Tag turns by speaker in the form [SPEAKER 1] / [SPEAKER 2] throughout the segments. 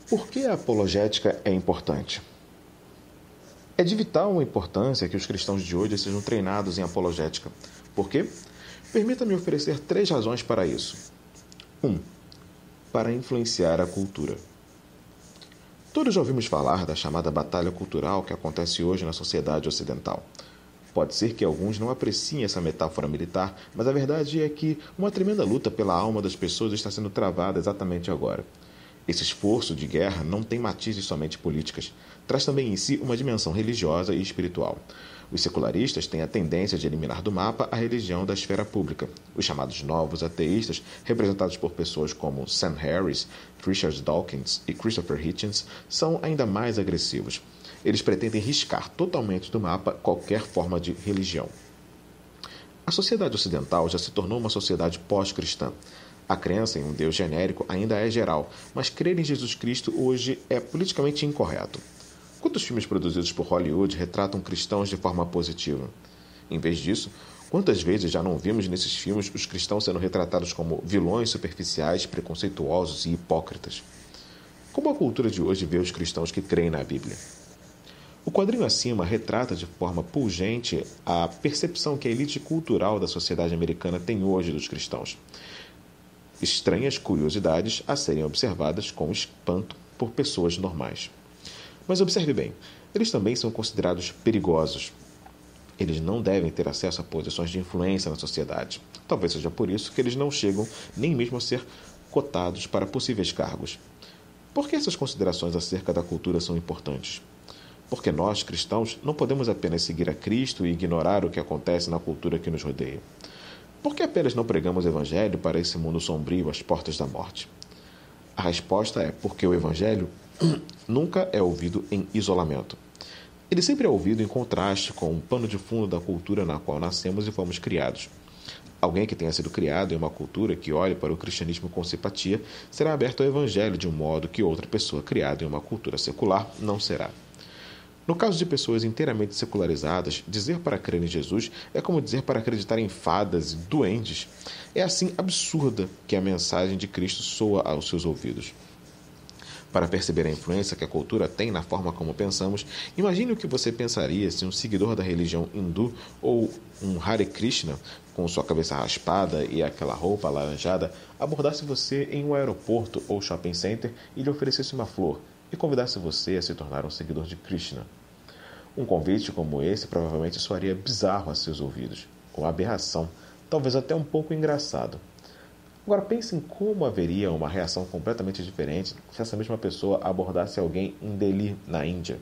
[SPEAKER 1] Por que a apologética é importante? É de vital importância que os cristãos de hoje sejam treinados em apologética. Por quê? Permita-me oferecer 3 razões para isso. 1. Para influenciar a cultura. Todos já ouvimos falar da chamada batalha cultural que acontece hoje na sociedade ocidental. Pode ser que alguns não apreciem essa metáfora militar, mas a verdade é que uma tremenda luta pela alma das pessoas está sendo travada exatamente agora. Esse esforço de guerra não tem matizes somente políticas, traz também em si uma dimensão religiosa e espiritual. Os secularistas têm a tendência de eliminar do mapa a religião da esfera pública. Os chamados novos ateístas, representados por pessoas como Sam Harris, Richard Dawkins e Christopher Hitchens, são ainda mais agressivos. Eles pretendem riscar totalmente do mapa qualquer forma de religião. A sociedade ocidental já se tornou uma sociedade pós-cristã. A crença em um Deus genérico ainda é geral, mas crer em Jesus Cristo hoje é politicamente incorreto. Quantos filmes produzidos por Hollywood retratam cristãos de forma positiva? Em vez disso, quantas vezes já não vimos nesses filmes os cristãos sendo retratados como vilões superficiais, preconceituosos e hipócritas? Como a cultura de hoje vê os cristãos que creem na Bíblia? O quadrinho acima retrata de forma pungente a percepção que a elite cultural da sociedade americana tem hoje dos cristãos. Estranhas curiosidades a serem observadas com espanto por pessoas normais. Mas observe bem, eles também são considerados perigosos. Eles não devem ter acesso a posições de influência na sociedade. Talvez seja por isso que eles não chegam nem mesmo a ser cotados para possíveis cargos. Por que essas considerações acerca da cultura são importantes? Porque nós, cristãos, não podemos apenas seguir a Cristo e ignorar o que acontece na cultura que nos rodeia. Por que apenas não pregamos o Evangelho para esse mundo sombrio às portas da morte? A resposta é porque o Evangelho nunca é ouvido em isolamento. Ele sempre é ouvido em contraste com o pano de fundo da cultura na qual nascemos e fomos criados. Alguém que tenha sido criado em uma cultura que olhe para o cristianismo com simpatia será aberto ao Evangelho de um modo que outra pessoa criada em uma cultura secular não será. No caso de pessoas inteiramente secularizadas, dizer para crer em Jesus é como dizer para acreditar em fadas e duendes. É assim absurda que a mensagem de Cristo soa aos seus ouvidos. Para perceber a influência que a cultura tem na forma como pensamos, imagine o que você pensaria se um seguidor da religião hindu ou um Hare Krishna, com sua cabeça raspada e aquela roupa alaranjada, abordasse você em um aeroporto ou shopping center e lhe oferecesse uma flor e convidasse você a se tornar um seguidor de Krishna. Um convite como esse provavelmente soaria bizarro a seus ouvidos, ou aberração, talvez até um pouco engraçado. Agora pense em como haveria uma reação completamente diferente se essa mesma pessoa abordasse alguém em Delhi, na Índia.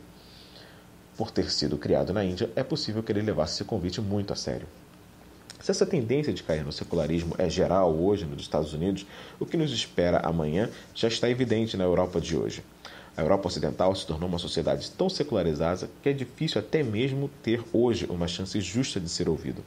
[SPEAKER 1] Por ter sido criado na Índia, é possível que ele levasse esse convite muito a sério. Se essa tendência de cair no secularismo é geral hoje nos Estados Unidos, o que nos espera amanhã já está evidente na Europa de hoje. A Europa Ocidental se tornou uma sociedade tão secularizada que é difícil até mesmo ter hoje uma chance justa de ser ouvido.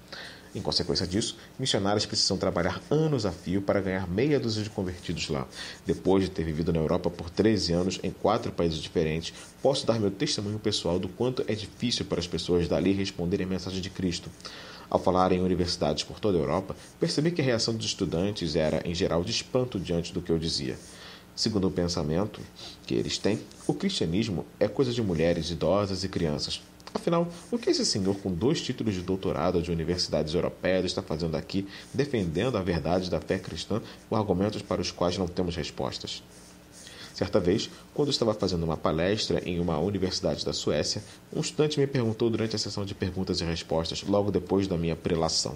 [SPEAKER 1] Em consequência disso, missionários precisam trabalhar anos a fio para ganhar meia dúzia de convertidos lá. Depois de ter vivido na Europa por 13 anos em 4 países diferentes, posso dar meu testemunho pessoal do quanto é difícil para as pessoas dali responderem a mensagem de Cristo. Ao falar em universidades por toda a Europa, percebi que a reação dos estudantes era, em geral, de espanto diante do que eu dizia. Segundo o pensamento que eles têm, o cristianismo é coisa de mulheres, idosas e crianças. Afinal, o que esse senhor com 2 títulos de doutorado de universidades europeias está fazendo aqui, defendendo a verdade da fé cristã com argumentos para os quais não temos respostas? Certa vez, quando estava fazendo uma palestra em uma universidade da Suécia, um estudante me perguntou durante a sessão de perguntas e respostas, logo depois da minha preleção.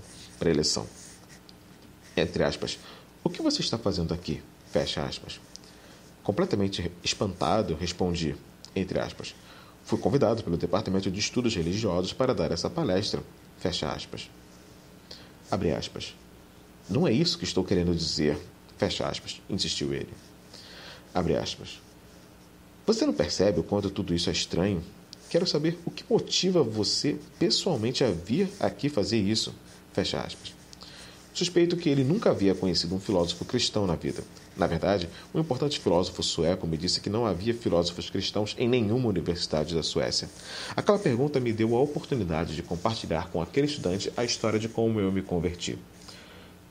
[SPEAKER 1] Entre aspas, o que você está fazendo aqui? Fecha aspas. Completamente espantado, respondi, entre aspas, fui convidado pelo Departamento de Estudos Religiosos para dar essa palestra, fecha aspas. Abre aspas. Não é isso que estou querendo dizer, fecha aspas, insistiu ele. Abre aspas. Você não percebe o quanto tudo isso é estranho? Quero saber o que motiva você pessoalmente a vir aqui fazer isso, fecha aspas. Suspeito que ele nunca havia conhecido um filósofo cristão na vida. Na verdade, um importante filósofo sueco me disse que não havia filósofos cristãos em nenhuma universidade da Suécia. Aquela pergunta me deu a oportunidade de compartilhar com aquele estudante a história de como eu me converti.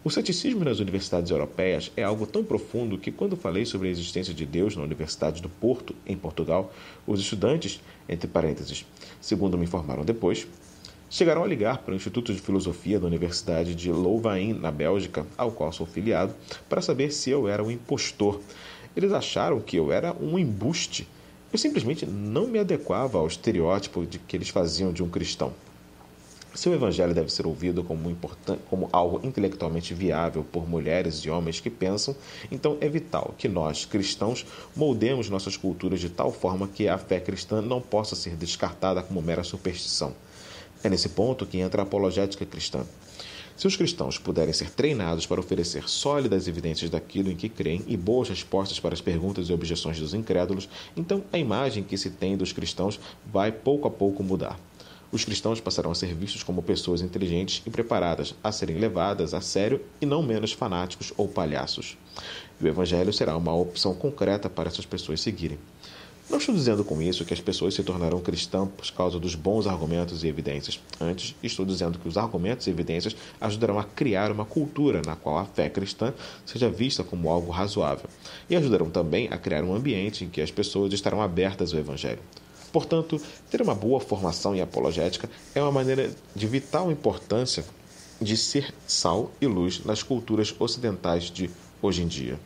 [SPEAKER 1] O ceticismo nas universidades europeias é algo tão profundo que, quando falei sobre a existência de Deus na Universidade do Porto, em Portugal, os estudantes, entre parênteses, segundo me informaram depois, chegaram a ligar para o Instituto de Filosofia da Universidade de Louvain, na Bélgica, ao qual sou filiado, para saber se eu era um impostor. Eles acharam que eu era um embuste. Eu simplesmente não me adequava ao estereótipo de que eles faziam de um cristão. Seu evangelho deve ser ouvido como algo intelectualmente viável por mulheres e homens que pensam, então é vital que nós, cristãos, moldemos nossas culturas de tal forma que a fé cristã não possa ser descartada como mera superstição. É nesse ponto que entra a apologética cristã. Se os cristãos puderem ser treinados para oferecer sólidas evidências daquilo em que creem e boas respostas para as perguntas e objeções dos incrédulos, então a imagem que se tem dos cristãos vai pouco a pouco mudar. Os cristãos passarão a ser vistos como pessoas inteligentes e preparadas a serem levadas a sério e não menos fanáticos ou palhaços. E o Evangelho será uma opção concreta para essas pessoas seguirem. Não estou dizendo com isso que as pessoas se tornarão cristãs por causa dos bons argumentos e evidências. Antes, estou dizendo que os argumentos e evidências ajudarão a criar uma cultura na qual a fé cristã seja vista como algo razoável e ajudarão também a criar um ambiente em que as pessoas estarão abertas ao Evangelho. Portanto, ter uma boa formação em apologética é uma maneira de vital importância de ser sal e luz nas culturas ocidentais de hoje em dia.